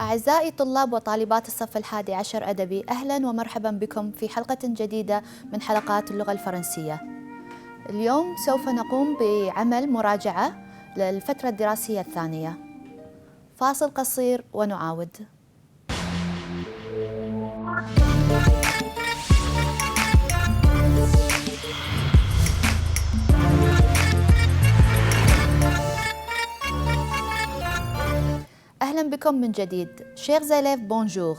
أعزائي طلاب وطالبات الصف الحادي عشر أدبي، أهلا ومرحبا بكم في حلقة جديدة من حلقات اللغة الفرنسية. اليوم سوف نقوم بعمل مراجعة للفترة الدراسية الثانية. فاصل قصير ونعاود. Ahlan bikom min jadid. Chers élèves, bonjour.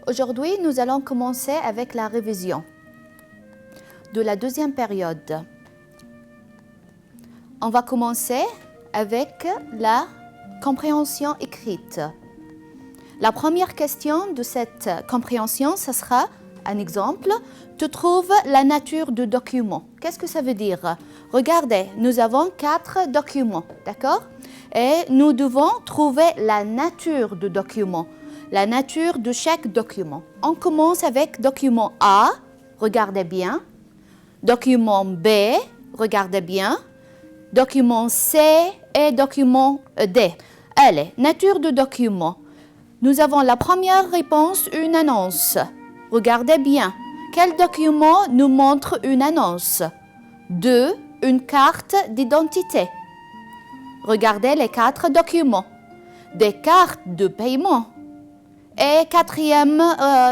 Aujourd'hui, nous allons commencer avec la révision de la deuxième période. On va commencer avec la compréhension écrite. La première question de cette compréhension, ce sera un exemple. Tu trouves la nature du document. Qu'est-ce que ça veut dire? Regardez, nous avons 4 documents, d'accord? Et nous devons trouver la nature du document, la nature de chaque document. On commence avec document A, regardez bien. Document B, regardez bien. Document C et document D. Allez, nature du document. Nous avons la première réponse, une annonce. Regardez bien. Quel document nous montre une annonce? 2. Une carte d'identité. Regardez les 4 documents. Des cartes de paiement. Et quatrième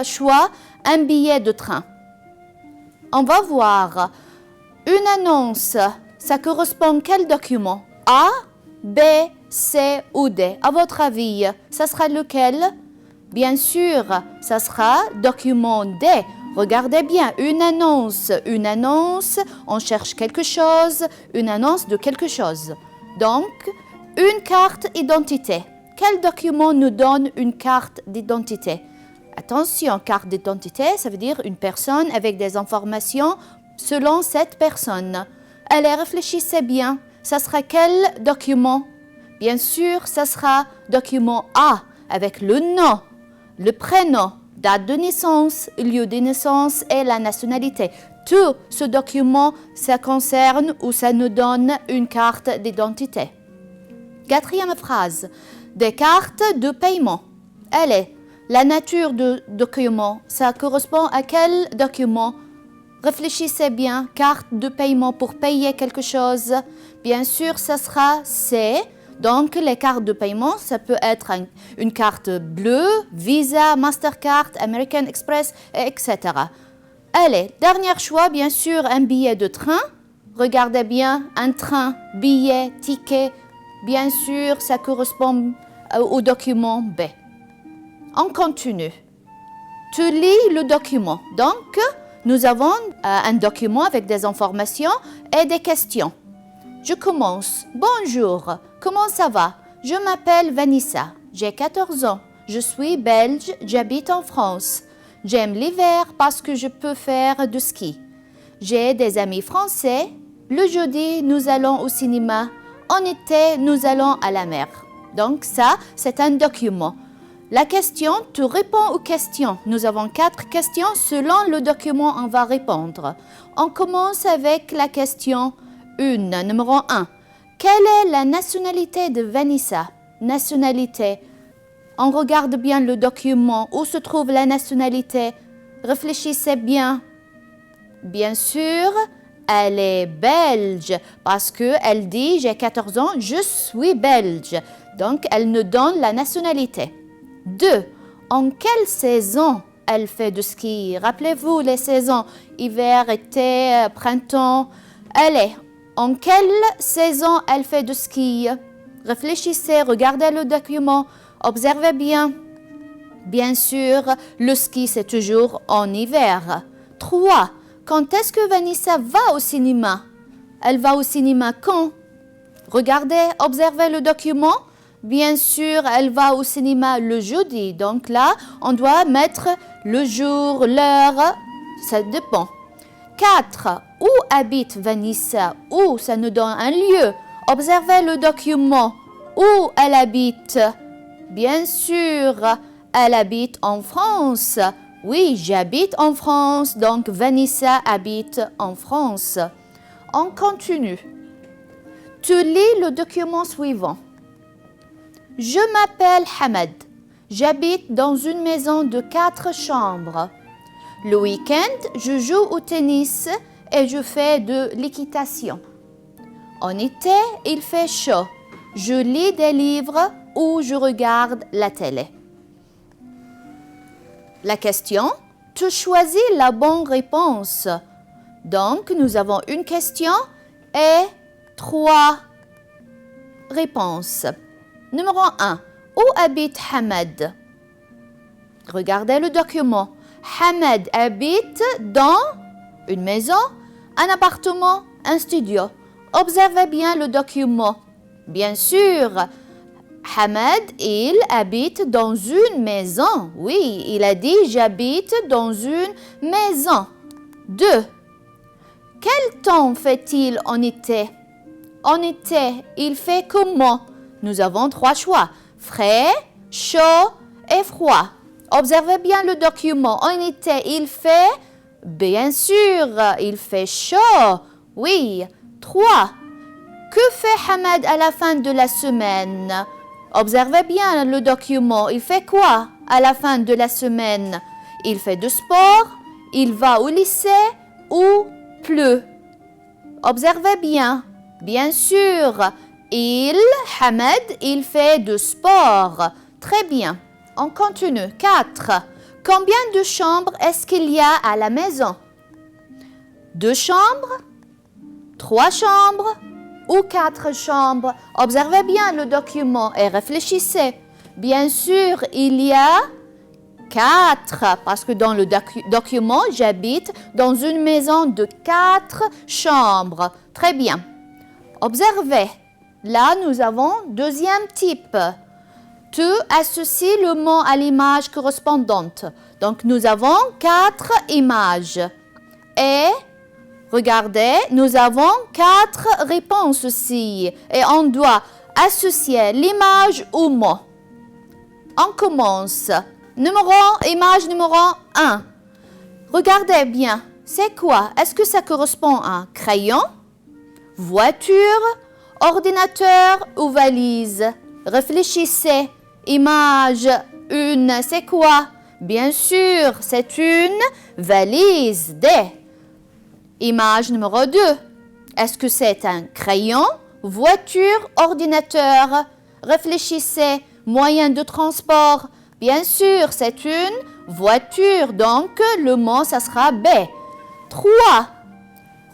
choix, un billet de train. On va voir. Une annonce, ça correspond à quel document? A, B, C ou D? À votre avis, ça sera lequel? Bien sûr, ça sera document D. Regardez bien, une annonce, on cherche quelque chose, une annonce de quelque chose. Donc, une carte d'identité. Quel document nous donne une carte d'identité? Attention, carte d'identité, ça veut dire une personne avec des informations selon cette personne. Allez, réfléchissez bien. Ça sera quel document? Bien sûr, ça sera document A avec le nom, le prénom, date de naissance, lieu de naissance et la nationalité. Tout ce document, ça concerne ou ça nous donne une carte d'identité. Quatrième phrase, des cartes de paiement. Allez, la nature du document, ça correspond à quel document? Réfléchissez bien, carte de paiement pour payer quelque chose. Bien sûr, ça sera C. Donc, les cartes de paiement, ça peut être une carte bleue, Visa, Mastercard, American Express, etc. Allez, dernier choix, bien sûr, un billet de train. Regardez bien, un train, billet, ticket. Bien sûr, ça correspond au document B. On continue. Tu lis le document. Donc, nous avons un document avec des informations et des questions. Je commence. Bonjour, comment ça va? Je m'appelle Vanessa, j'ai 14 ans. Je suis belge, j'habite en France. J'aime l'hiver parce que je peux faire du ski. J'ai des amis français. Le jeudi, nous allons au cinéma. En été, nous allons à la mer. Donc ça, c'est un document. La question, tu réponds aux questions. Nous avons 4 questions. Selon le document, on va répondre. On commence avec la question 1, numéro 1. Quelle est la nationalité de Vanessa? Nationalité. On regarde bien le document. Où se trouve la nationalité? Réfléchissez bien. Bien sûr, elle est belge parce qu'elle dit « j'ai 14 ans, je suis belge ». Donc, elle nous donne la nationalité. 2. En quelle saison elle fait du ski? Rappelez-vous les saisons, hiver, été, printemps. Allez, en quelle saison elle fait du ski? Réfléchissez, regardez le document, observez bien. Bien sûr, le ski, c'est toujours en hiver. 3. Quand est-ce que Vanessa va au cinéma? Elle va au cinéma quand? Regardez, observez le document. Bien sûr, elle va au cinéma le jeudi. Donc là, on doit mettre le jour, l'heure, ça dépend. 4. Où habite Vanessa? Où? Ça nous donne un lieu. Observez le document. Où elle habite? Bien sûr, elle habite en France. Oui, j'habite en France. Donc, Vanessa habite en France. On continue. Tu lis le document suivant. Je m'appelle Hamad. j'habite dans une maison de 4 chambres. Le week-end, je joue au tennis et je fais de l'équitation. En été, il fait chaud. Je lis des livres ou je regarde la télé. La question, tu choisis la bonne réponse. Donc, nous avons une question et 3 réponses. Numéro 1. Où habite Hamad? Regardez le document. Hamad habite dans une maison, un appartement, un studio. Observez bien le document. Bien sûr, Hamad, il habite dans une maison. Oui, il a dit « j'habite dans une maison ». 2. Quel temps fait-il en été? En été, il fait comment? Nous avons 3 choix. Frais, chaud et froid. Observez bien le document. En été, il fait, bien sûr, il fait chaud. Oui. 3. Que fait Hamad à la fin de la semaine? Observez bien le document. Il fait quoi à la fin de la semaine? Il fait du sport, il va au lycée ou pleut? Observez bien. Bien sûr, Hamad, il fait du sport. Très bien. On continue. 4. Combien de chambres est-ce qu'il y a à la maison? 2 chambres, 3 chambres ou 4 chambres? Observez bien le document et réfléchissez. Bien sûr, il y a 4 parce que dans le document, j'habite dans une maison de 4 chambres. Très bien. Observez. Là, nous avons deuxième type. Tu associes le mot à l'image correspondante. Donc, nous avons 4 images. Et, regardez, nous avons 4 réponses aussi. Et on doit associer l'image au mot. On commence. Image numéro 1. Regardez bien. C'est quoi? Est-ce que ça correspond à un crayon, voiture, ordinateur ou valise? Réfléchissez. Image 1, c'est quoi? Bien sûr, c'est une valise. D. Image numéro 2. Est-ce que c'est un crayon, voiture, ordinateur? Réfléchissez. Moyen de transport. Bien sûr, c'est une voiture. Donc, le mot, ça sera B. 3.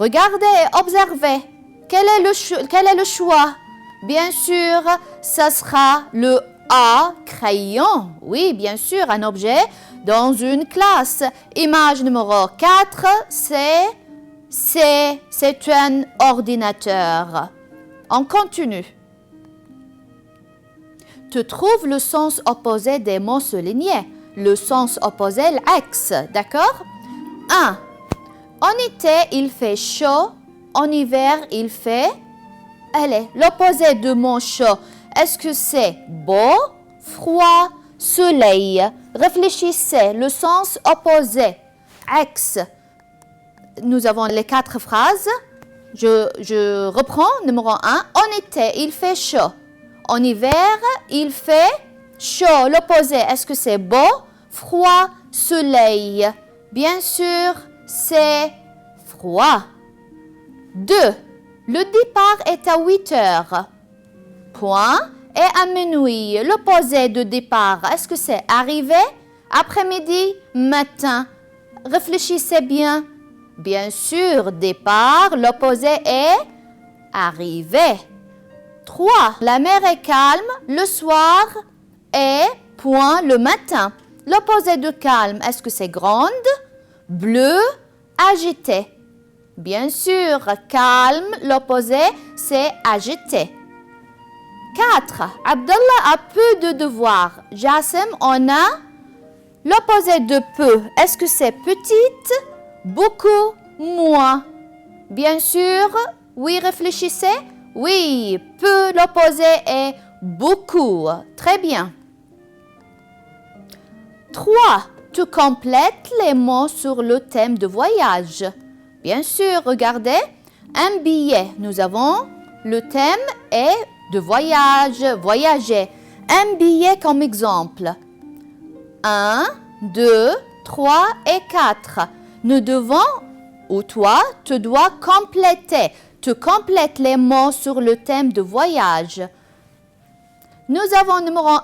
Regardez, observez. Quel est le choix? Bien sûr, ça sera le A, crayon. Oui, bien sûr, un objet dans une classe. Image numéro 4, c'est un ordinateur. On continue. Tu trouves le sens opposé des mots soulignés. Le sens opposé, l'ex, d'accord? 1. En été, il fait chaud. En hiver, il fait... Allez, l'opposé de mot chaud. Est-ce que c'est beau, froid, soleil? Réfléchissez, le sens opposé. Ex. Nous avons les 4 phrases. Je reprends. Numéro 1. En été, il fait chaud. En hiver, il fait chaud. L'opposé, est-ce que c'est beau, froid, soleil? Bien sûr, c'est froid. 2. Le départ est à 8 heures. Point et à minuit. L'opposé de départ, est-ce que c'est arrivé, après-midi, matin? Réfléchissez bien. Bien sûr, départ, l'opposé est arrivé. 3. La mer est calme le soir et point le matin. L'opposé de calme, est-ce que c'est grande, bleu, agité? Bien sûr, calme, l'opposé, c'est agité. 4. Abdallah a peu de devoirs. Jassim, on a l'opposé de peu. Est-ce que c'est petite, beaucoup, moins? Bien sûr, oui, réfléchissez. Oui, peu, l'opposé est beaucoup. Très bien. 3. Tu complètes les mots sur le thème de voyage. Bien sûr, regardez, un billet. Nous avons le thème est de voyage, voyager. Un billet comme exemple. 1, 2, 3 et 4. Nous devons, ou toi, tu dois compléter. Tu complètes les mots sur le thème de voyage. Nous avons numéro 1,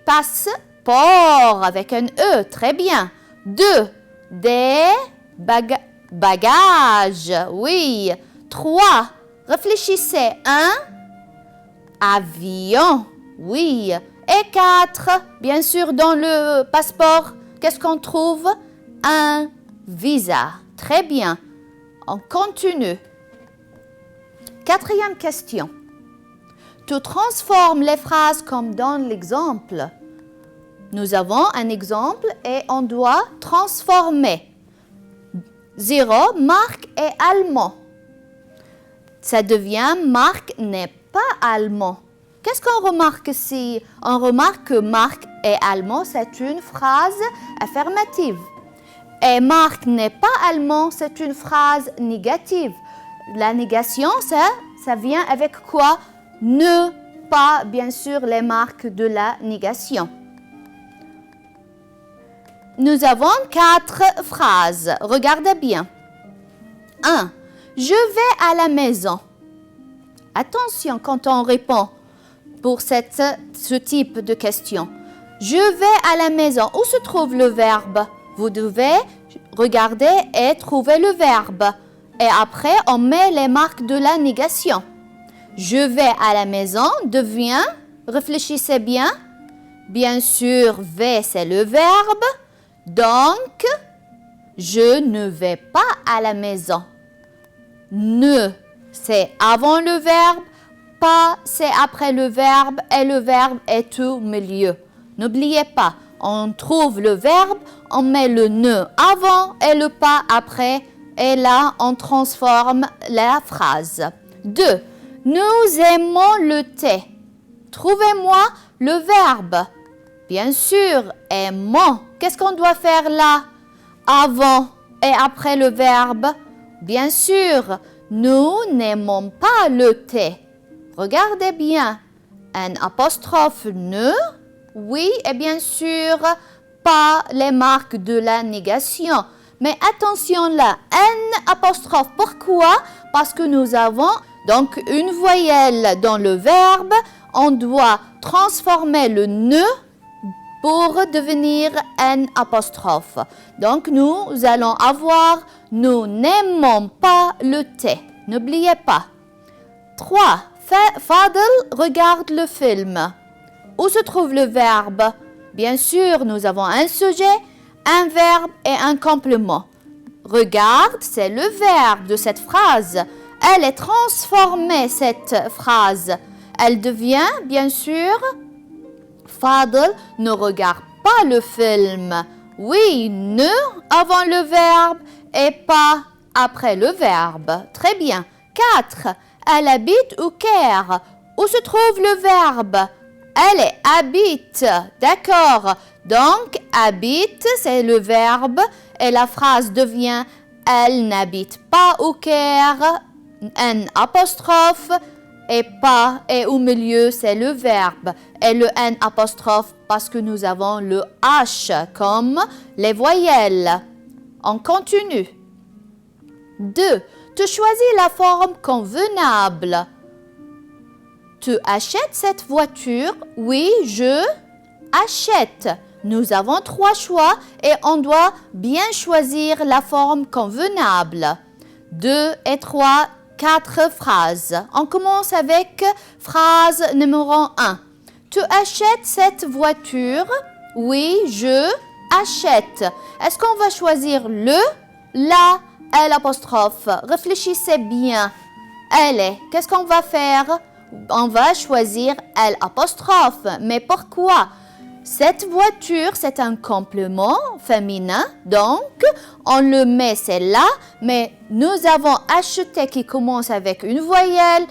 passeport avec un E, très bien. 2, des bagages, oui. 3, réfléchissez, 1, avion, oui. Et 4, bien sûr, dans le passeport, qu'est-ce qu'on trouve? Un visa, très bien. On continue. 4e question. Tu transformes les phrases comme dans l'exemple. Nous avons un exemple et on doit transformer. 0, Marc est allemand. Ça devient Marc n'est pas allemand. Qu'est-ce qu'on remarque ici? On remarque que Marc est allemand, c'est une phrase affirmative. Et Marc n'est pas allemand, c'est une phrase négative. La négation, ça vient avec quoi? Ne pas, bien sûr, les marques de la négation. Nous avons 4 phrases. Regardez bien. 1. Je vais à la maison. Attention quand on répond pour ce type de question. Je vais à la maison. Où se trouve le verbe? Vous devez regarder et trouver le verbe. Et après, on met les marques de la négation. Je vais à la maison devient, réfléchissez bien. Bien sûr, vais c'est le verbe. Donc, je ne vais pas à la maison. Ne, c'est avant le verbe. Pas, c'est après le verbe. Et le verbe est au milieu. N'oubliez pas, on trouve le verbe, on met le ne avant et le pas après. Et là, on transforme la phrase. 2. Nous aimons le thé. Trouvez-moi le verbe. Bien sûr, aimons. Qu'est-ce qu'on doit faire là? Avant et après le verbe. Bien sûr, nous n'aimons pas le thé. Regardez bien. Un apostrophe ne. Oui, et bien sûr, pas les marques de la négation. Mais attention là, un apostrophe. Pourquoi? Parce que nous avons donc une voyelle dans le verbe. On doit transformer le ne pour devenir un apostrophe. Donc, nous allons avoir « Nous n'aimons pas le thé ». N'oubliez pas. 3. Fadel regarde le film. Où se trouve le verbe? Bien sûr, nous avons un sujet, un verbe et un complément. Regarde, c'est le verbe de cette phrase. Elle est transformée, cette phrase. Elle devient, bien sûr, Fadel ne regarde pas le film. Oui, ne avant le verbe et pas après le verbe. Très bien. 4. Elle habite au Caire. Où se trouve le verbe? Elle habite. D'accord. Donc, habite, c'est le verbe et la phrase devient elle n'habite pas au Caire. Un apostrophe et pas et au milieu c'est le verbe et le n apostrophe parce que nous avons le h comme les voyelles. On continue. 2. Tu choisis la forme convenable. Tu achètes cette voiture? Oui, je achète. Nous avons 3 choix et on doit bien choisir la forme convenable. 2 et 3, 4 phrases. On commence avec phrase numéro 1. Tu achètes cette voiture? Oui, je achète. Est-ce qu'on va choisir le, la, l'apostrophe? Réfléchissez bien. Elle est. Qu'est-ce qu'on va faire? On va choisir l'apostrophe. Mais pourquoi? Cette voiture, c'est un complément féminin, donc on le met, c'est là, mais nous avons acheté qui commence avec une voyelle,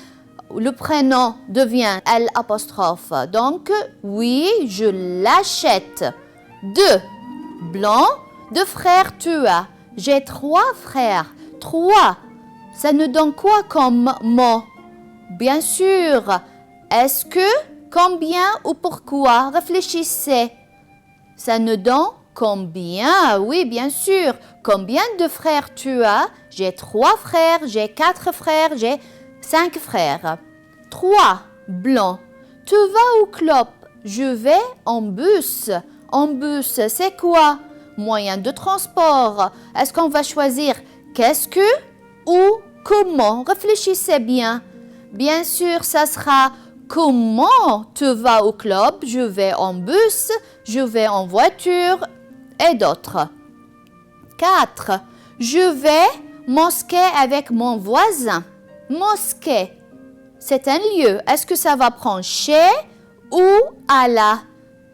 le prénom devient l'apostrophe. Donc, oui, je l'achète. 2. Blanc, 2 frères tu as. J'ai 3 frères. 3, ça nous donne quoi comme mot? Bien sûr, est-ce que Combien ou pourquoi? Réfléchissez. Ça nous donne combien? Oui, bien sûr. Combien de frères tu as? J'ai 3 frères, j'ai 4 frères, j'ai 5 frères. 3. Blanc. Tu vas au club? Je vais en bus. En bus, c'est quoi? Moyen de transport. Est-ce qu'on va choisir qu'est-ce que ou comment? Réfléchissez bien. Bien sûr, ça sera comment tu vas au club? Je vais en bus, je vais en voiture et d'autres. 4. Je vais mosquée avec mon voisin. Mosquée, c'est un lieu. Est-ce que ça va prendre chez ou à la?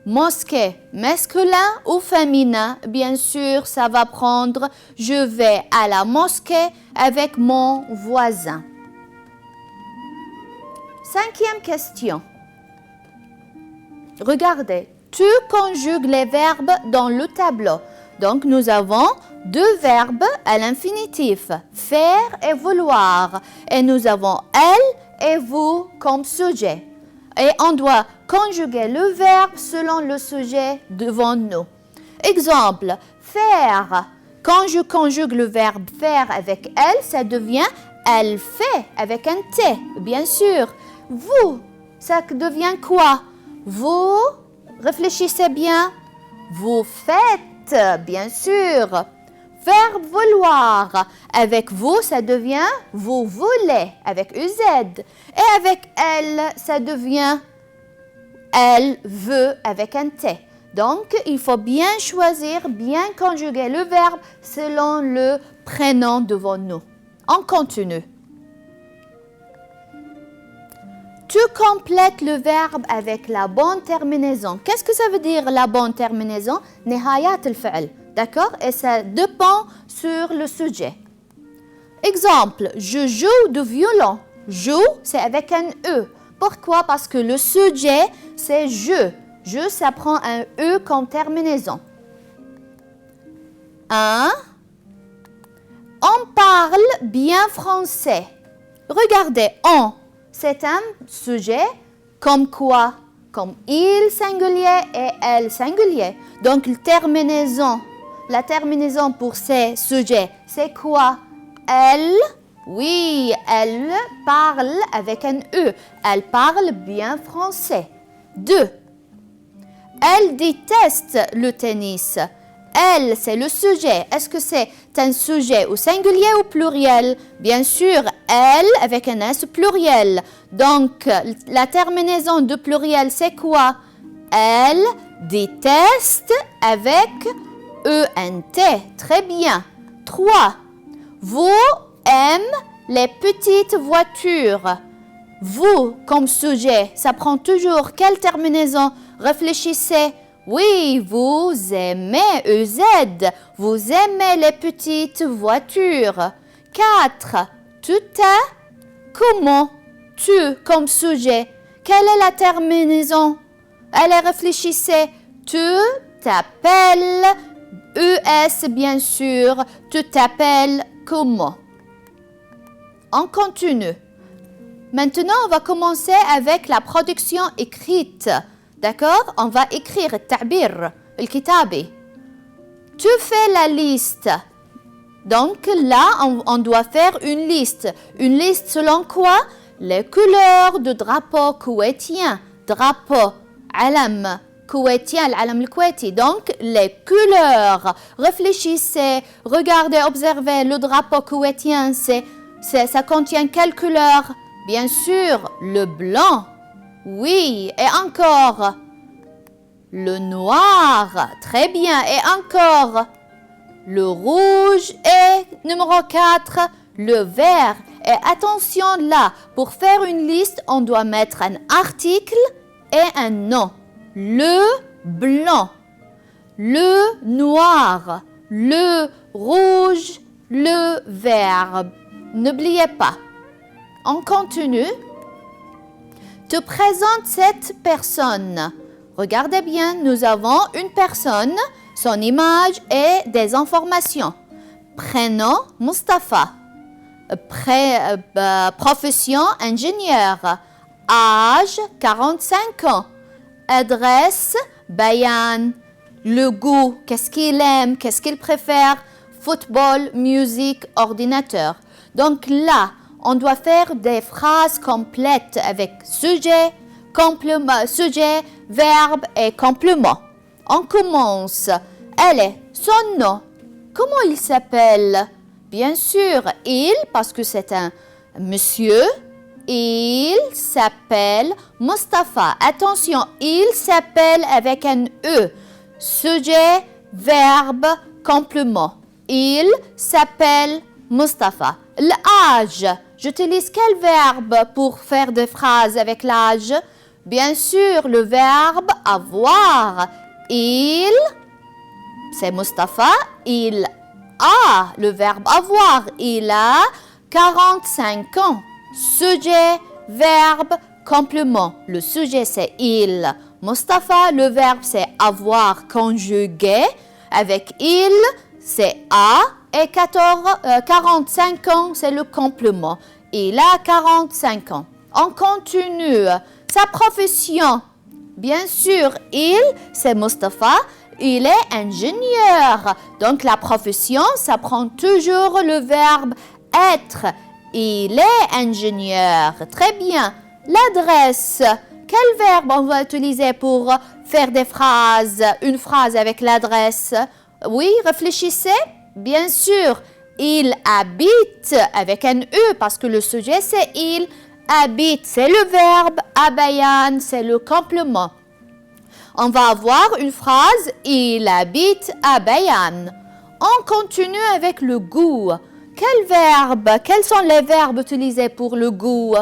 Mosquée, masculin ou féminin? Bien sûr, ça va prendre je vais à la mosquée avec mon voisin. 5e question. Regardez, tu conjugues les verbes dans le tableau. Donc, nous avons 2 verbes à l'infinitif, faire et vouloir. Et nous avons elle et vous comme sujet. Et on doit conjuguer le verbe selon le sujet devant nous. Exemple, faire. Quand je conjugue le verbe faire avec elle, ça devient elle fait avec un T, bien sûr. Vous, ça devient quoi? Vous, réfléchissez bien. Vous faites, bien sûr. Verbe vouloir. Avec vous, ça devient vous voulez avec UZ. Et avec elle, ça devient elle veut avec un T. Donc, il faut bien choisir, bien conjuguer le verbe selon le prénom devant nous. On continue. Tu complètes le verbe avec la bonne terminaison. Qu'est-ce que ça veut dire la bonne terminaison? نهايات الفعل. D'accord? Et ça dépend sur le sujet. Exemple, je joue du violon. Joue, c'est avec un E. Pourquoi? Parce que le sujet, c'est je. Je, ça prend un E comme terminaison. 1. On parle bien français. Regardez, on, c'est un sujet comme quoi? Comme il singulier et elle singulier. Donc, la terminaison pour ces sujets, c'est quoi? Elle, oui, elle parle avec un E. Elle parle bien français. 2. Elle déteste le tennis. Elle, c'est le sujet. Est-ce que c'est un sujet au singulier ou pluriel? Bien sûr, elle avec un S pluriel. Donc, la terminaison de pluriel, c'est quoi? Elle déteste avec ENT. Très bien. 3. Vous aimez les petites voitures. Vous, comme sujet, ça prend toujours quelle terminaison? Réfléchissez. Oui, vous aimez EZ. Vous aimez les petites voitures. 4. Tu t'es comment? Tu, comme sujet. Quelle est la terminaison? Allez, réfléchissez. Tu t'appelles ES, bien sûr. Tu t'appelles comment? On continue. Maintenant, on va commencer avec la production écrite. D'accord? On va écrire التعبير الكتابي. Tu fais la liste. Donc là, on doit faire une liste. Une liste selon quoi? Les couleurs du drapeau koweïtien. Drapeau, alam koweïtien, l'alam al-Koweïti. Donc les couleurs. Réfléchissez, regardez, observez. Le drapeau koweïtien, ça contient quelle couleur? Bien sûr, le blanc. Oui, et encore le noir, très bien, et encore le rouge et numéro 4, le vert. Et attention là, pour faire une liste, on doit mettre un article et un nom. Le blanc, le noir, le rouge, le vert. N'oubliez pas. On continue. Te présente cette personne. Regardez bien, nous avons une personne, son image et des informations. Prénom, Mustafa. Profession, ingénieur. Âge, 45 ans. Adresse, Bayan. Le goût, qu'est-ce qu'il aime, qu'est-ce qu'il préfère? Football, musique, ordinateur. Donc là, on doit faire des phrases complètes avec sujet, complément, sujet, verbe et complément. On commence. Elle est son nom. Comment il s'appelle? Bien sûr, il, parce que c'est un monsieur. Il s'appelle Mustafa. Attention, il s'appelle avec un E. Sujet, verbe, complément. Il s'appelle Mustafa. L'âge. J'utilise quel verbe pour faire des phrases avec l'âge? Bien sûr, le verbe avoir. Il, c'est Mustafa. Il a, le verbe avoir. Il a 45 ans. Sujet, verbe, complément. Le sujet, c'est il. Mustafa, le verbe, c'est avoir conjugué. Avec il, c'est a. Et 45 ans, c'est le complément. Il a 45 ans. On continue. Sa profession. Bien sûr, il, c'est Mustafa. Il est ingénieur. Donc, la profession, ça prend toujours le verbe être. Il est ingénieur. Très bien. L'adresse. Quel verbe on va utiliser pour faire des phrases? Une phrase avec l'adresse. Oui, réfléchissez. Bien sûr, il habite avec un E parce que le sujet c'est il. Habite, c'est le verbe. Abayan, c'est le complément. On va avoir une phrase. Il habite à Bayan. On continue avec le goût. Quels sont les verbes utilisés pour le goût?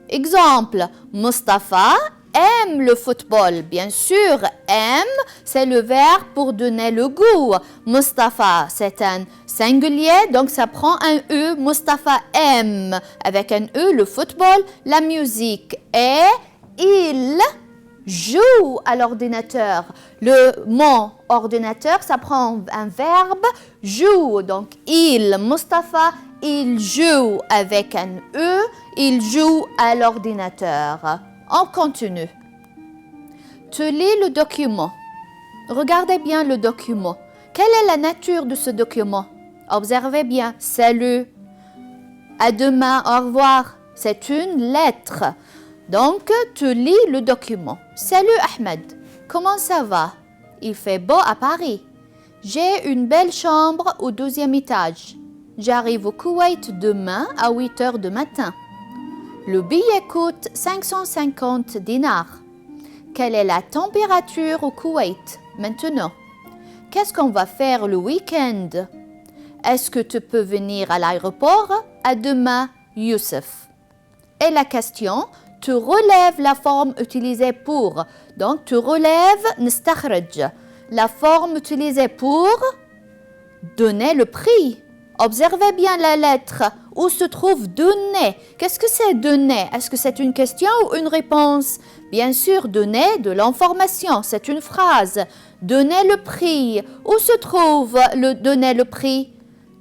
Exemple, Mustafa aime le football. Bien sûr, aime, c'est le verbe pour donner le goût. Mustafa, c'est un singulier, donc ça prend un E. Mustafa aime, avec un E, le football, la musique. Et il joue à l'ordinateur. Le mot ordinateur, ça prend un verbe joue. Donc, il, Mustafa, il joue avec un E, il joue à l'ordinateur. On continue. Tu lis le document. Regardez bien le document. Quelle est la nature de ce document? Observez bien. Salut. À demain. Au revoir. C'est une lettre. Donc, tu lis le document. Salut Ahmed. Comment ça va? Il fait beau à Paris. J'ai une belle chambre au 12e étage. J'arrive au Koweït demain à 8 heures du matin. Le billet coûte 550 dinars. Quelle est la température au Koweït maintenant? Qu'est-ce qu'on va faire le week-end? Est-ce que tu peux venir à l'aéroport? À demain, Youssef. Et la question, tu relèves la forme utilisée pour. Donc, tu relèves nistakhraj. La forme utilisée pour donner le prix. Observez bien la lettre. Où se trouve donner? Qu'est-ce que c'est donner? Est-ce que c'est une question ou une réponse? Bien sûr, donner de l'information. C'est une phrase. Donner le prix. Où se trouve donner le prix?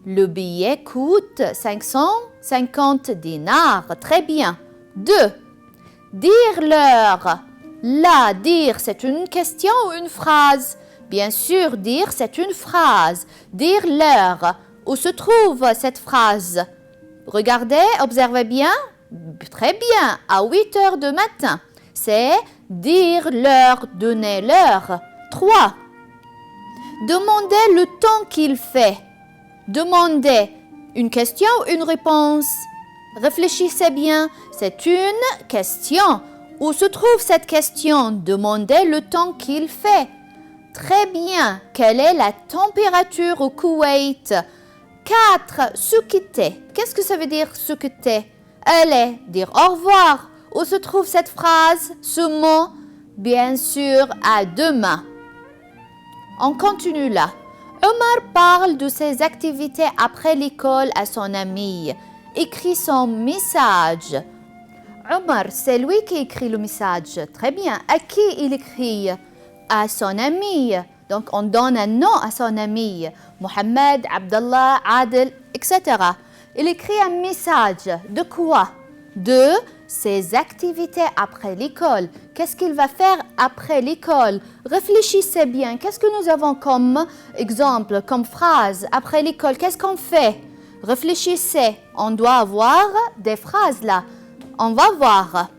Le billet coûte 550 dinars. Très bien. 2. Dire l'heure. Là, dire, c'est une question ou une phrase? Bien sûr, dire, c'est une phrase. Dire l'heure. Où se trouve cette phrase? Regardez, observez bien. Très bien, à 8 heures du matin. C'est dire l'heure, donner l'heure. 3. Demander le temps qu'il fait. Demander une question ou une réponse? Réfléchissez bien, c'est une question. Où se trouve cette question? Demandez le temps qu'il fait. Très bien, quelle est la température au Koweït? 4. Se quitter. Qu'est-ce que ça veut dire se quitter? Allez, dire au revoir. Où se trouve cette phrase, ce mot? Bien sûr, à demain. On continue là. Omar parle de ses activités après l'école à son ami. Écrit son message. Omar, c'est lui qui écrit le message. Très bien. À qui il écrit? À son ami. Donc, on donne un nom à son ami. Mohamed, Abdallah, Adel, etc. Il écrit un message. De quoi? de ses activités après l'école. Qu'est-ce qu'il va faire après l'école? Réfléchissez bien. Qu'est-ce que nous avons comme exemple, comme phrase après l'école? Qu'est-ce qu'on fait? Réfléchissez. On doit avoir des phrases là. On va voir.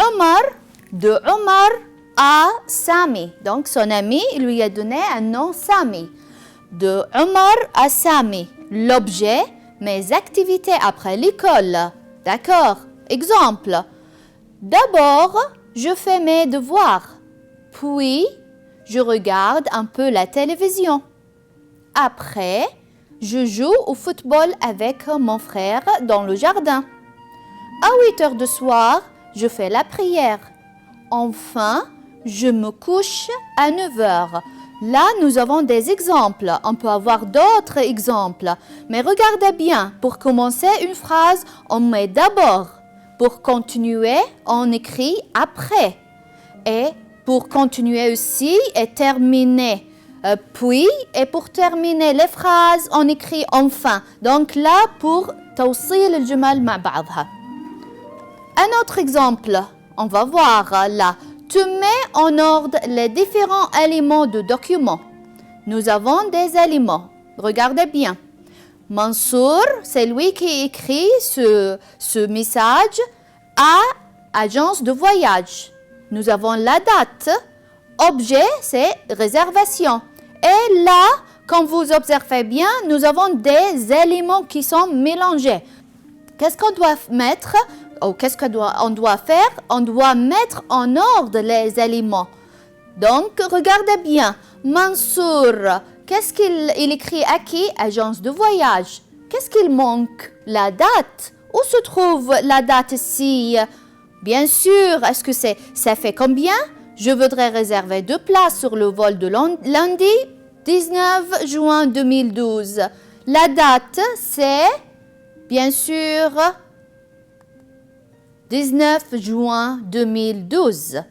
Omar, de Omar à Sami. Donc, son ami lui a donné un nom Sami. De Omar à Sami. L'objet, mes activités après l'école. D'accord? Exemple. D'abord, je fais mes devoirs. Puis, je regarde un peu la télévision. Après, je joue au football avec mon frère dans le jardin. À 8 heures du soir, je fais la prière. Enfin, je me couche à 9 heures. Là, nous avons des exemples. On peut avoir d'autres exemples. Mais regardez bien, pour commencer une phrase, on met d'abord. Pour continuer, on écrit après. Et pour continuer aussi et terminer, puis. Et pour terminer les phrases, on écrit enfin. Donc là, pour توصيل الجمل مع بعضها. Un autre exemple, on va voir là. Tu mets en ordre les différents éléments du document. Nous avons des éléments. Regardez bien. Mansour, c'est lui qui écrit ce message à agence de voyage. Nous avons la date. Objet, c'est réservation. Et là, comme vous observez bien, nous avons des éléments qui sont mélangés. Qu'est-ce qu'on doit mettre? Qu'est-ce qu'on doit faire? On doit mettre en ordre les éléments. Donc, regardez bien. Mansour, qu'est-ce qu'il écrit à qui? Agence de voyage. Qu'est-ce qu'il manque? La date. Où se trouve la date ici? Bien sûr, est-ce que ça fait combien? Je voudrais réserver 2 places sur le vol de lundi 19 juin 2012. La date, c'est bien sûr 19 juin 2012.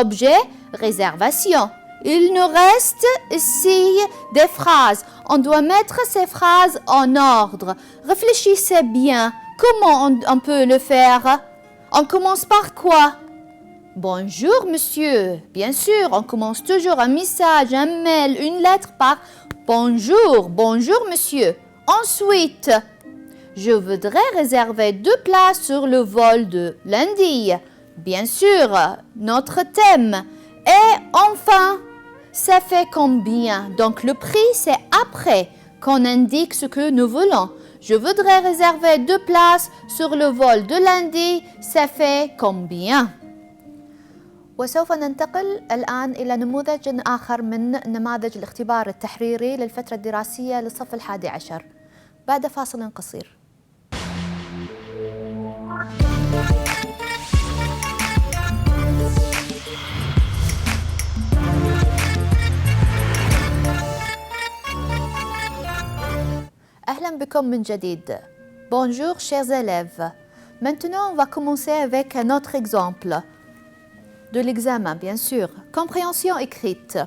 Objet, réservation. Il nous reste ici des phrases. On doit mettre ces phrases en ordre. Réfléchissez bien. Comment on peut le faire? On commence par quoi? Bonjour monsieur. Bien sûr, on commence toujours un message, un mail, une lettre par bonjour. Bonjour monsieur. Ensuite, je voudrais réserver 2 places sur le vol de lundi. Bien sûr, notre thème. Et enfin, ça fait combien? Donc le prix, c'est après qu'on indique ce que nous voulons. Je voudrais réserver 2 places sur le vol de lundi. Ça fait combien? وسوف ننتقل الآن إلى نموذج آخر من نماذج الاختبار التحريري للفترة الدراسية للصف 11 بعد فاصل قصير. أهلا بكم من جديد. Bonjour chers élèves. Maintenant, on va commencer avec un autre exemple de l'examen, bien sûr. Compréhension écrite.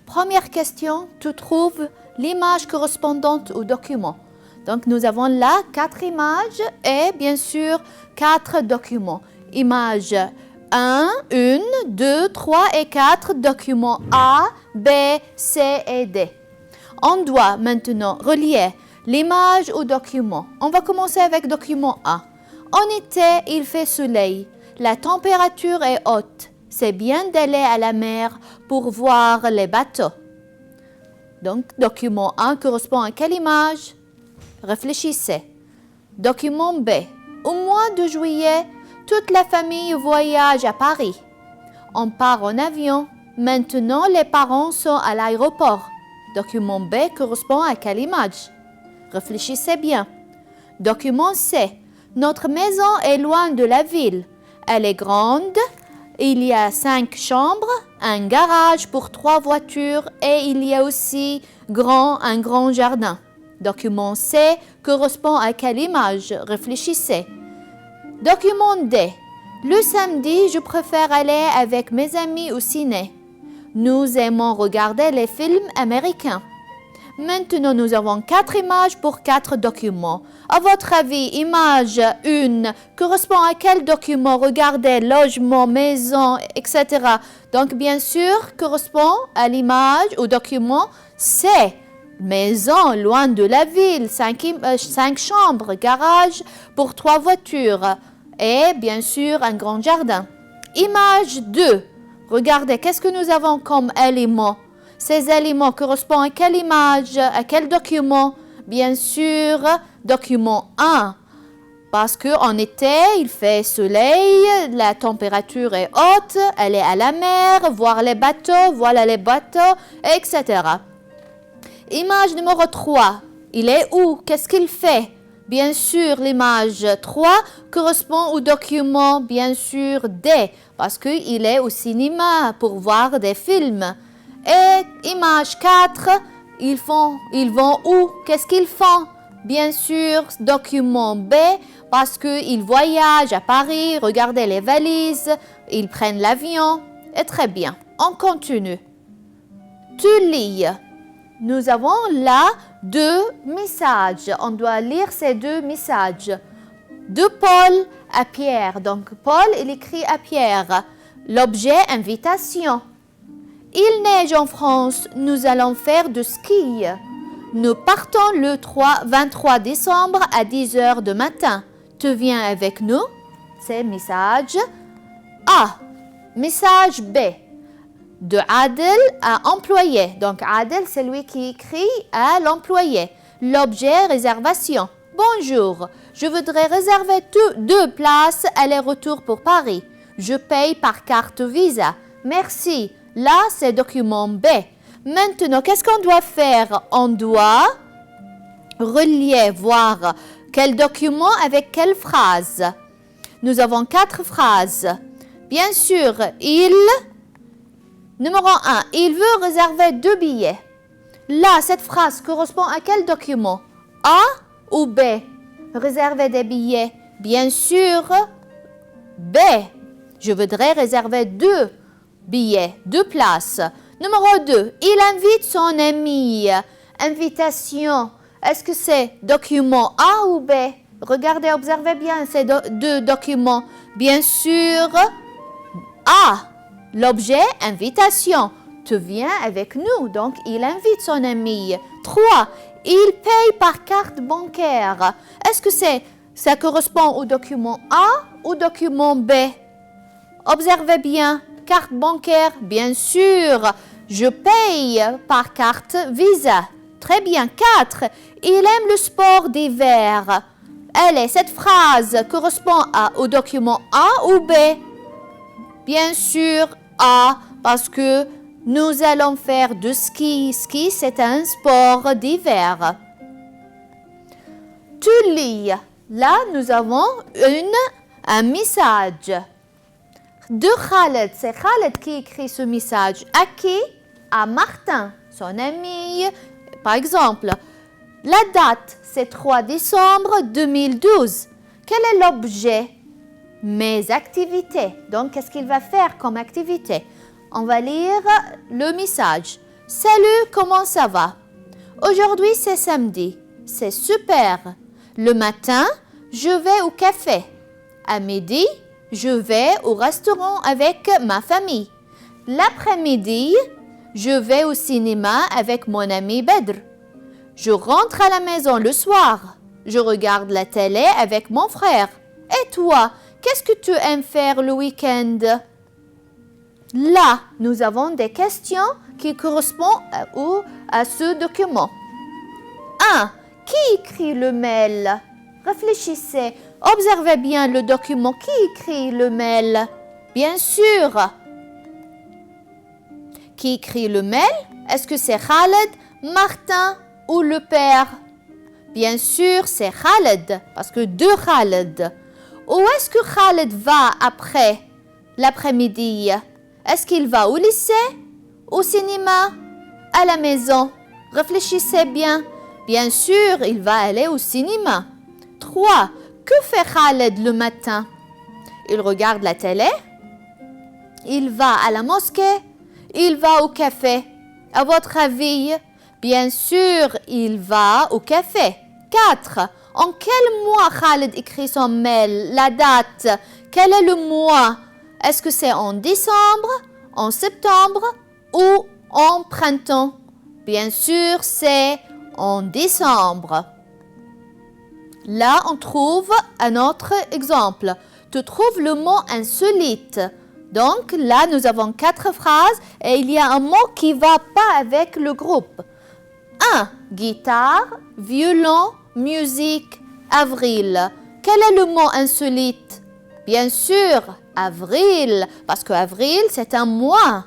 Première question, tu trouves l'image correspondante au document. Donc, nous avons là 4 images et bien sûr 4 documents. Image 1, 1, 2, 3 et 4, documents A, B, C et D. On doit maintenant relier l'image au document. On va commencer avec document A. En été, il fait soleil. La température est haute. C'est bien d'aller à la mer pour voir les bateaux. Donc, document 1 correspond à quelle image? Réfléchissez. Document B. Au mois de juillet, toute la famille voyage à Paris. On part en avion. Maintenant, les parents sont à l'aéroport. Document B correspond à quelle image? Réfléchissez bien. Document C. Notre maison est loin de la ville. Elle est grande. Il y a 5 chambres, un garage pour 3 voitures et il y a aussi un grand jardin. Document C correspond à quelle image? Réfléchissez. Document D. Le samedi, je préfère aller avec mes amis au ciné. Nous aimons regarder les films américains. Maintenant, nous avons 4 images pour 4 documents. À votre avis, image 1 correspond à quel document? Regardez, logement, maison, etc. Donc, bien sûr, correspond à l'image, au document C. Maison, loin de la ville, 5 chambres, garage pour 3 voitures et bien sûr un grand jardin. Image 2. Regardez, qu'est-ce que nous avons comme éléments? Ces éléments correspondent à quelle image, à quel document? Bien sûr, document 1. Parce qu'en été, il fait soleil, la température est haute, elle est à la mer, voir les bateaux, voilà les bateaux, etc. Image numéro 3. Il est où? Qu'est-ce qu'il fait? Bien sûr, l'image 3 correspond au document, bien sûr, D, parce qu'il est au cinéma pour voir des films. Et image 4, ils vont où? Qu'est-ce qu'ils font? Bien sûr, document B, parce qu'ils voyagent à Paris, regardez les valises, ils prennent l'avion. Et très bien, on continue. Tu lis. Nous avons là 2 messages. On doit lire ces 2 messages. De Paul à Pierre. Donc, Paul, il écrit à Pierre. L'objet invitation. Il neige en France. Nous allons faire du ski. Nous partons le 23 décembre à 10 heures du matin. Tu viens avec nous? C'est message A. Message B. De Adel à employé. Donc, Adel, c'est lui qui écrit à l'employé. L'objet réservation. Bonjour, je voudrais réserver 2 places aller-retour pour Paris. Je paye par carte Visa. Merci. Là, c'est document B. Maintenant, qu'est-ce qu'on doit faire? On doit relier, voir quel document avec quelle phrase. Nous avons 4 phrases. Bien sûr, Numéro 1, il veut réserver 2 billets. Là, cette phrase correspond à quel document? A ou B? Réserver des billets. Bien sûr, B. Je voudrais réserver 2 billets, 2 places. Numéro 2, il invite son ami. Invitation. Est-ce que c'est document A ou B? Regardez, observez bien ces 2 documents. Bien sûr, A. L'objet, invitation. Tu viens avec nous, donc il invite son ami. 3. Il paye par carte bancaire. Est-ce que ça correspond au document A ou document B? Observez bien. Carte bancaire, bien sûr. Je paye par carte Visa. Très bien. 4. Il aime le sport d'hiver. Allez, cette phrase correspond au document A ou B? Bien sûr, A, parce que nous allons faire du ski. Ski, c'est un sport d'hiver. Tu lis. Là, nous avons un message de Khaled. C'est Khaled qui écrit ce message. À qui? À Martin, son ami. Par exemple, la date, c'est 3 décembre 2012. Quel est l'objet? Mes activités. Donc, qu'est-ce qu'il va faire comme activité? On va lire le message. Salut, comment ça va? Aujourd'hui, c'est samedi. C'est super. Le matin, je vais au café. À midi, je vais au restaurant avec ma famille. L'après-midi, je vais au cinéma avec mon ami Bedr. Je rentre à la maison le soir. Je regarde la télé avec mon frère. Et toi? Qu'est-ce que tu aimes faire le week-end? Là, nous avons des questions qui correspondent à ce document. 1. Qui écrit le mail? Réfléchissez. Observez bien le document. Qui écrit le mail? Bien sûr. Qui écrit le mail? Est-ce que c'est Khaled, Martin ou le père? Bien sûr, c'est Khaled, parce que 2 Khaled. Où est-ce que Khaled va après l'après-midi? Est-ce qu'il va au lycée, au cinéma, à la maison? Réfléchissez bien. Bien sûr, il va aller au cinéma. 3. Que fait Khaled le matin? Il regarde la télé. Il va à la mosquée. Il va au café. À votre avis, Bien sûr, il va au café. 4. En quel mois Khaled écrit son mail? La date. Quel est le mois? Est-ce que c'est en décembre, en septembre ou en printemps? Bien sûr, c'est en décembre. Là, on trouve un autre exemple. Tu trouves le mot insolite. Donc là, nous avons 4 phrases et il y a un mot qui ne va pas avec le groupe. 1. Guitare, violon, musique, avril. Quel est le mot insolite? Bien sûr, avril, parce que avril, c'est un mois.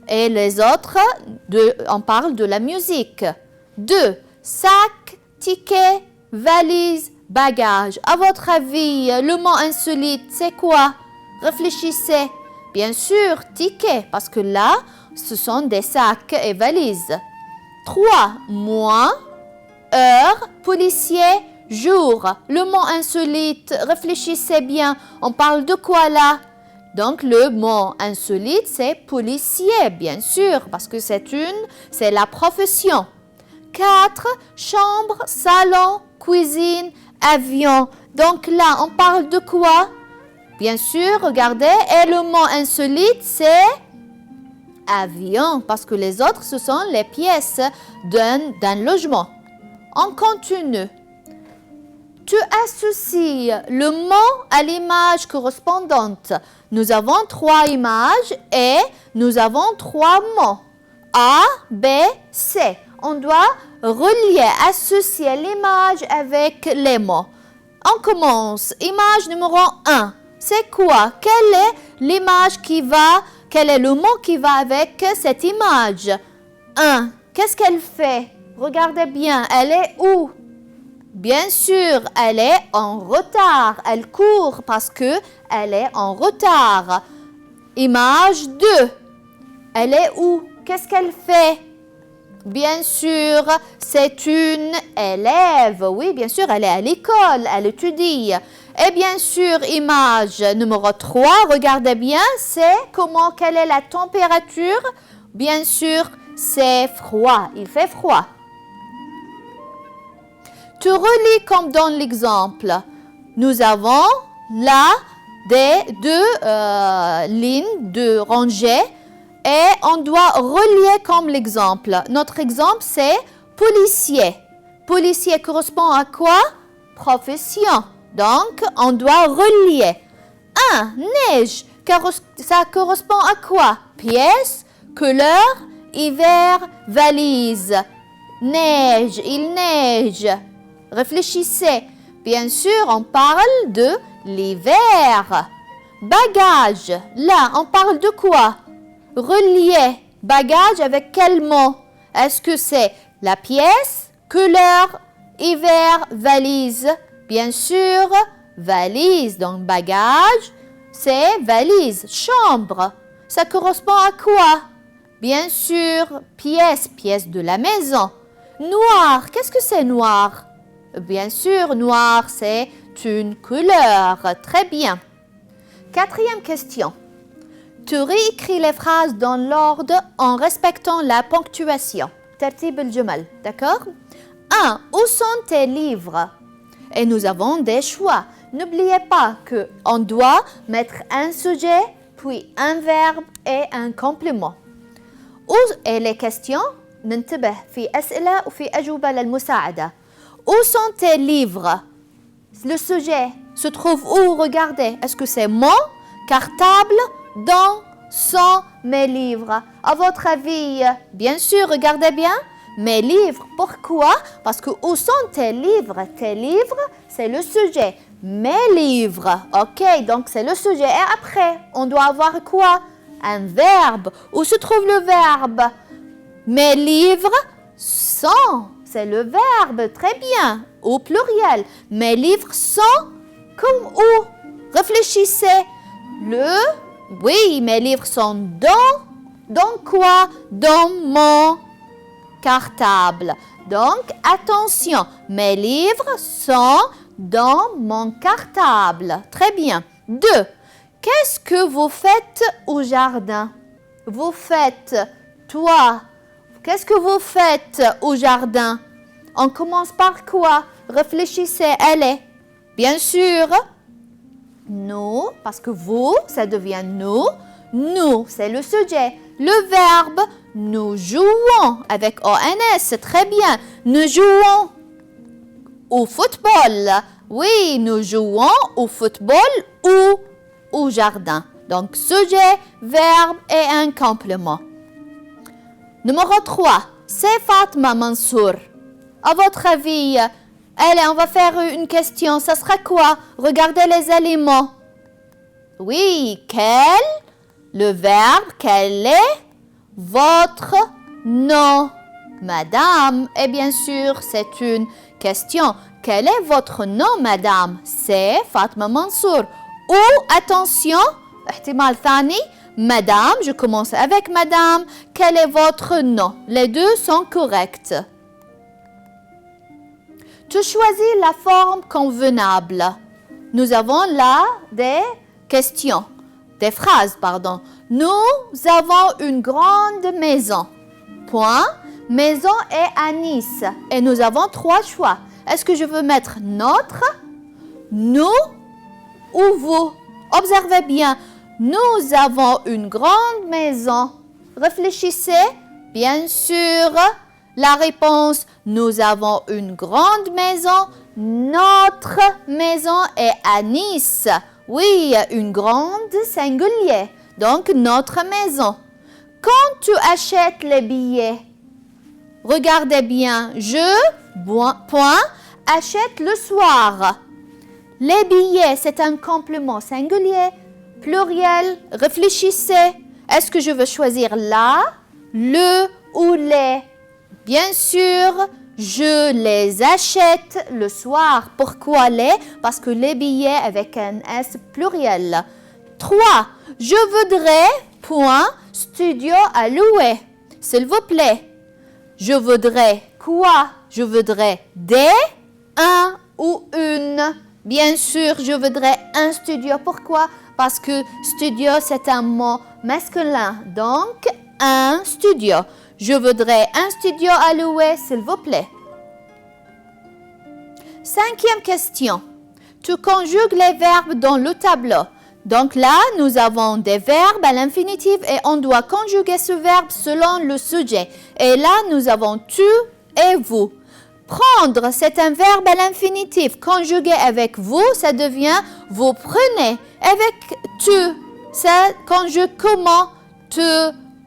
Et les autres, on parle de la musique. 2. Sac, ticket, valise, bagage. À votre avis, le mot insolite, c'est quoi? Réfléchissez. Bien sûr, ticket, parce que là, ce sont des sacs et valises. 3. Mois, heure, policier, jour. Le mot insolite, réfléchissez bien. On parle de quoi là? Donc, le mot insolite, c'est policier, bien sûr, parce que c'est la profession. 4. Chambre, salon, cuisine, avion. Donc là, on parle de quoi? Bien sûr, regardez, et le mot insolite, c'est avion, parce que les autres, ce sont les pièces d'un logement. On continue. Tu associes le mot à l'image correspondante. Nous avons 3 images et nous avons 3 mots. A, B, C. On doit relier, associer l'image avec les mots. On commence. Image numéro 1. C'est quoi? Quelle est l'image quel est le mot qui va avec cette image? 1. Qu'est-ce qu'elle fait? Regardez bien, elle est où? Bien sûr, elle est en retard. Elle court parce qu'elle est en retard. Image 2. Elle est où? Qu'est-ce qu'elle fait? Bien sûr, c'est une élève. Oui, bien sûr, elle est à l'école, elle étudie. Et bien sûr, image numéro 3, regardez bien, quelle est la température? Bien sûr, c'est froid, il fait froid. Tu relis comme dans l'exemple. Nous avons là des 2 lignes de rangées et on doit relier comme l'exemple. Notre exemple, c'est policier. Policier correspond à quoi? Profession. Donc, on doit relier. 1. Neige. Ça correspond à quoi? Pièce, couleur, hiver, valise. Neige, il neige. Réfléchissez. Bien sûr, on parle de l'hiver. Bagage. Là, on parle de quoi? Relier. Bagage avec quel mot? Est-ce que c'est la pièce, couleur, hiver, valise? Bien sûr, valise. Donc, bagage, c'est valise. Chambre, ça correspond à quoi? Bien sûr, pièce de la maison. Noir, qu'est-ce que c'est noir? Bien sûr, noir, c'est une couleur. Très bien. 4e question. Tu réécris les phrases dans l'ordre en respectant la ponctuation. Tertib al-jumal, d'accord? 1. Où sont tes livres? Et nous avons des choix. N'oubliez pas qu'on doit mettre un sujet, puis un verbe et un complément. Où est les questions? ننتبه في أسئلة وفي أجوبة للمساعدة. Où sont tes livres? Le sujet se trouve où? Regardez. Est-ce que c'est mon cartable? Dans sont mes livres. À votre avis, bien sûr, regardez bien. Mes livres. Pourquoi? Parce que où sont tes livres? Tes livres, c'est le sujet. Mes livres. Ok, donc c'est le sujet. Et après, on doit avoir quoi? Un verbe. Où se trouve le verbe? Mes livres sont. C'est le verbe. Très bien. Au pluriel. Mes livres sont comme où? Réfléchissez. Oui, mes livres sont dans quoi? Dans mon cartable. Donc, attention, mes livres sont dans mon cartable. Très bien. 2. Qu'est-ce que vous faites au jardin? Vous faites, toi, Qu'est-ce que vous faites au jardin? On commence par quoi? Réfléchissez, allez. Bien sûr, nous, parce que vous, ça devient nous. Nous, c'est le sujet. Le verbe, nous jouons avec ONS, très bien. Nous jouons au football. Oui, nous jouons au football ou au jardin. Donc, sujet, verbe et un complément. Numéro 3, c'est Fatma Mansour. À votre avis, allez, on va faire une question. Ça sera quoi? Regardez les éléments. Oui, quel? Le verbe, quel est votre nom? Madame, et bien sûr, c'est une question. Quel est votre nom, madame? C'est Fatma Mansour. Ou, attention, ihtimal thani, madame, je commence avec madame. Quel est votre nom? Les deux sont corrects. Tu choisis la forme convenable. Nous avons là des questions, des phrases, pardon. Nous avons une grande maison. Point. Maison est à Nice. Et nous avons 3 choix. Est-ce que je veux mettre notre, nous ou vous? Observez bien. Nous avons une grande maison. Réfléchissez. Bien sûr, la réponse, nous avons une grande maison. Notre maison est à Nice. Oui, une grande singulier. Donc, notre maison. Quand tu achètes les billets, regardez bien. Point, achète le soir. Les billets, c'est un complément singulier, pluriel. Réfléchissez. Est-ce que je veux choisir la, le ou les? Bien sûr, je les achète le soir. Pourquoi les? Parce que les billets avec un S pluriel. 3. Je voudrais, point, studio à louer. S'il vous plaît. Je voudrais quoi? Je voudrais un ou une. Bien sûr, je voudrais un studio. Pourquoi? Parce que studio, c'est un mot masculin. Donc, un studio. Je voudrais un studio à louer, s'il vous plaît. 5e question. Tu conjugues les verbes dans le tableau. Donc là, nous avons des verbes à l'infinitif et on doit conjuguer ce verbe selon le sujet. Et là, nous avons tu et vous. Prendre, c'est un verbe à l'infinitif. Conjugué avec vous, ça devient vous prenez. Avec tu, ça conjugue comment? Tu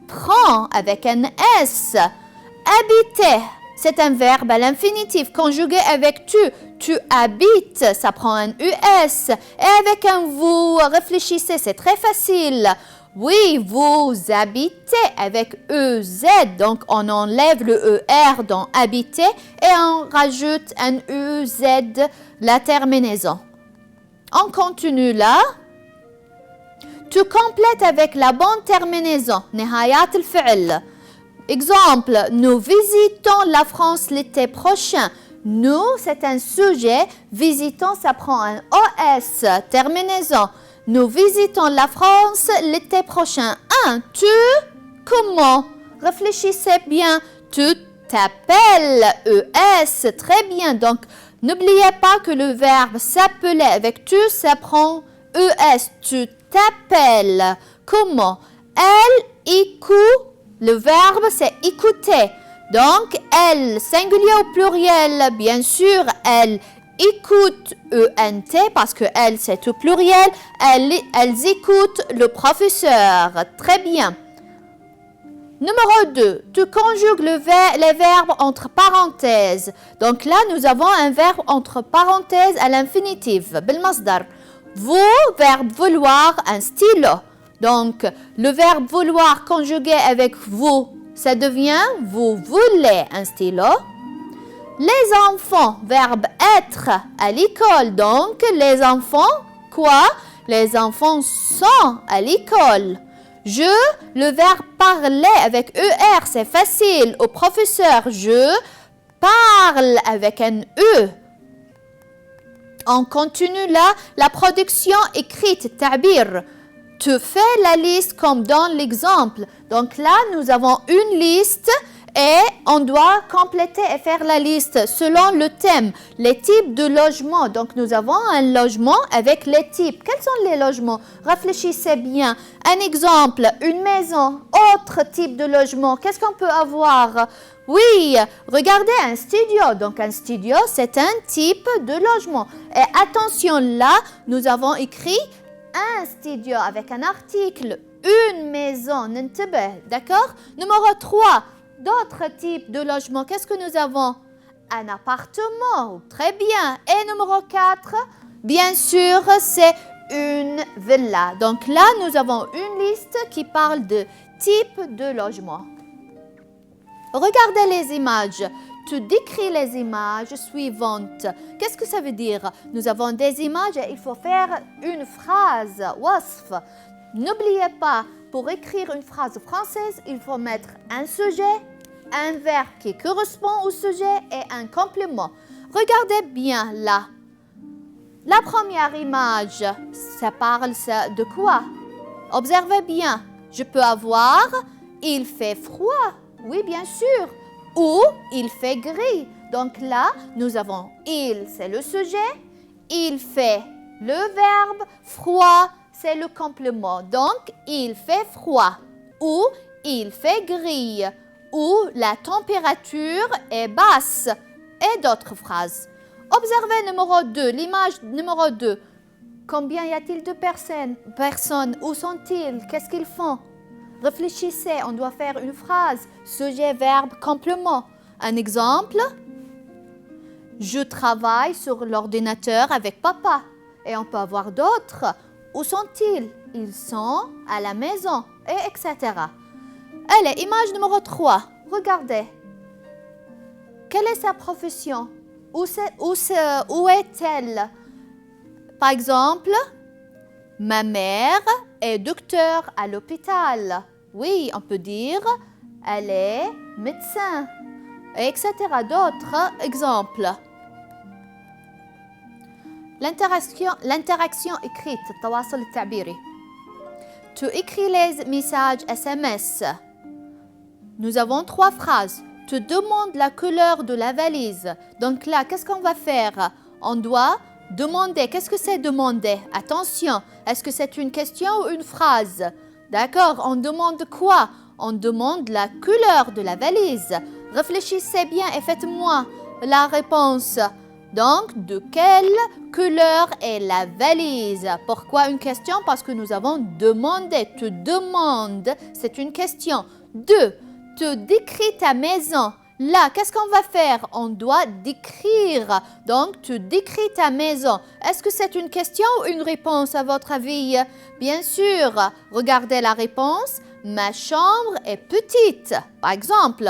prends avec un S. Habiter, c'est un verbe à l'infinitif. Conjugué avec tu. Tu habites, ça prend un US. Et avec un vous, réfléchissez, c'est très facile. Oui, vous habitez avec EZ. Donc, on enlève le ER dans habiter et on rajoute un EZ, la terminaison. On continue là. Tu complètes avec la bonne terminaison. Nihayat al-fi'l. Exemple, nous visitons la France l'été prochain. Nous, c'est un sujet. Visitons, ça prend un OS, terminaison. Nous visitons la France l'été prochain. Tu, comment? Réfléchissez bien. Tu t'appelles, ES, très bien. Donc, n'oubliez pas que le verbe s'appeler avec tu, ça prend ES. Tu t'appelles. Comment? Elle écoute. Le verbe, c'est écouter. Donc, elle, singulier au pluriel, bien sûr, elle écoute ENT parce que elle, c'est au pluriel. Elles écoutent le professeur. Très bien. Numéro 2, tu conjugues les verbes entre parenthèses. Donc là, nous avons un verbe entre parenthèses à l'infinitif. Bilmasdar. Vous, verbe vouloir, un stylo. Donc, le verbe vouloir conjugué avec vous, ça devient vous voulez un stylo. Les enfants, verbe être à l'école. Donc, les enfants, quoi? Les enfants sont à l'école. Le verbe parler avec ER, c'est facile. Au professeur, je parle avec un E. On continue là, la production écrite, ta'bir. Tu fais la liste comme dans l'exemple. Donc là, nous avons une liste Et on doit compléter et faire la liste selon le thème, les types de logements. Donc, nous avons un logement avec les types. Quels sont les logements? Réfléchissez bien. Un exemple, une maison, autre type de logement. Qu'est-ce qu'on peut avoir? Oui, regardez un studio. Donc, un studio, c'est un type de logement. Et attention, là, nous avons écrit un studio avec un article, une maison, d'accord? Numéro 3. D'autres types de logements, qu'est-ce que nous avons? Un appartement, très bien. Et numéro 4, bien sûr, c'est une villa. Donc là, nous avons une liste qui parle de type de logement. Regardez les images. Tu décris les images suivantes. Qu'est-ce que ça veut dire? Nous avons des images et il faut faire une phrase, wasf. N'oubliez pas, pour écrire une phrase française, il faut mettre un sujet, un verbe qui correspond au sujet et un complément. Regardez bien là. La première image, ça parle de quoi? Observez bien. Je peux avoir « il fait froid ». Oui, bien sûr. Ou « il fait gris ». Donc là, nous avons « il », c'est le sujet. « Il fait » le verbe. « Froid » c'est le complément. Donc, il fait froid ou il fait gris ou la température est basse et d'autres phrases. Observez numéro 2, l'image numéro 2. Combien y a-t-il de personnes? Où sont-ils? Qu'est-ce qu'ils font? Réfléchissez, on doit faire une phrase, sujet, verbe, complément. Un exemple, je travaille sur l'ordinateur avec papa. Et on peut avoir d'autres. Où sont-ils? Ils sont à la maison, et etc. Allez, image numéro 3. Regardez. Quelle est sa profession? Où est-elle? Par exemple, ma mère est docteur à l'hôpital. Oui, on peut dire, elle est médecin, etc. D'autres exemples. L'interaction écrite, التواصل التعبيري. Tu écris les messages SMS. Nous avons 3 phrases. Tu demandes la couleur de la valise. Donc là, qu'est-ce qu'on va faire? On doit demander. Qu'est-ce que c'est demander? Attention, est-ce que c'est une question ou une phrase? D'accord, on demande quoi? On demande la couleur de la valise. Réfléchissez bien et faites-moi la réponse. Donc, de quelle couleur est la valise? Pourquoi une question? Parce que nous avons demandé. Tu demandes, c'est une question. 2. Tu décris ta maison. Là, qu'est-ce qu'on va faire? On doit décrire. Donc, tu décris ta maison. Est-ce que c'est une question ou une réponse à votre avis? Bien sûr. Regardez la réponse. Ma chambre est petite. Par exemple.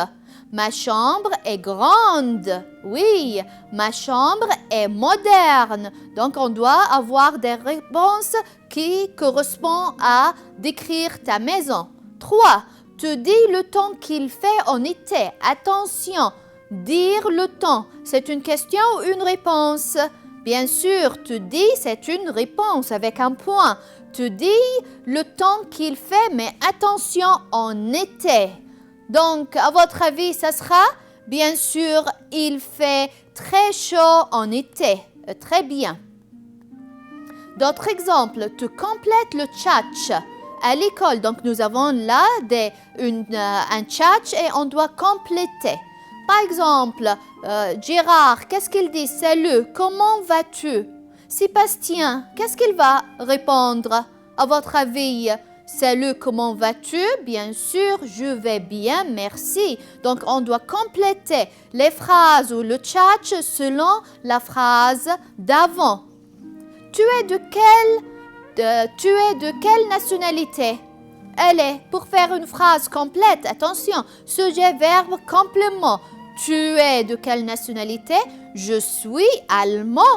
Ma chambre est grande. Oui, ma chambre est moderne. Donc, on doit avoir des réponses qui correspondent à décrire ta maison. 3. Tu dis le temps qu'il fait en été. Attention, dire le temps, c'est une question ou une réponse? Bien sûr, tu dis, c'est une réponse avec un point. Tu dis le temps qu'il fait, mais attention, en été. Donc, à votre avis, ça sera, bien sûr, il fait très chaud en été. Très bien. D'autres exemples, tu complètes le tchatch à l'école. Donc, nous avons là un tchatch et on doit compléter. Par exemple, Gérard, qu'est-ce qu'il dit? Salut, comment vas-tu? Sébastien, qu'est-ce qu'il va répondre? À votre avis? Salut, comment vas-tu? Bien sûr, je vais bien, merci. Donc, on doit compléter les phrases ou le tchatch selon la phrase d'avant. Tu es de quelle nationalité? Allez, pour faire une phrase complète, attention, sujet, verbe, complément. Tu es de quelle nationalité? Je suis allemand.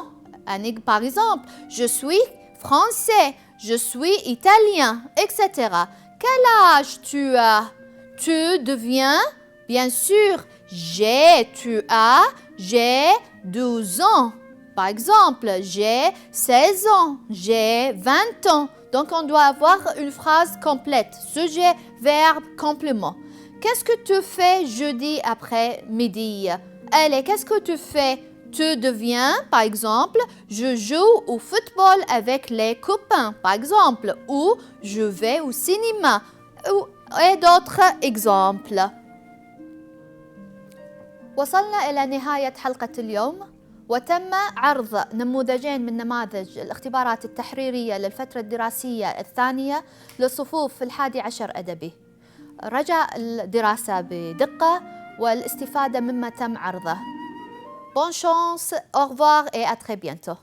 Par exemple, je suis français. Je suis italien, etc. Quel âge tu as? Tu deviens, bien sûr, j'ai 12 ans. Par exemple, j'ai 16 ans, j'ai 20 ans. Donc, on doit avoir une phrase complète. Sujet, verbe, complément. Qu'est-ce que tu fais jeudi après-midi? Allez, qu'est-ce que tu fais? Tu deviens, par exemple, je joue au football avec les copains, par exemple, ou je vais au cinéma, et d'autres exemples. وصلنا إلى نهاية حلقة اليوم، وتم عرض نموذجين من نماذج الاختبارات التحريرية للفترة الدراسية الثانية للصفوف 11 أدبي. رجاء الدراسة بدقة والاستفادة مما تم عرضه. Bonne chance, au revoir et à très bientôt.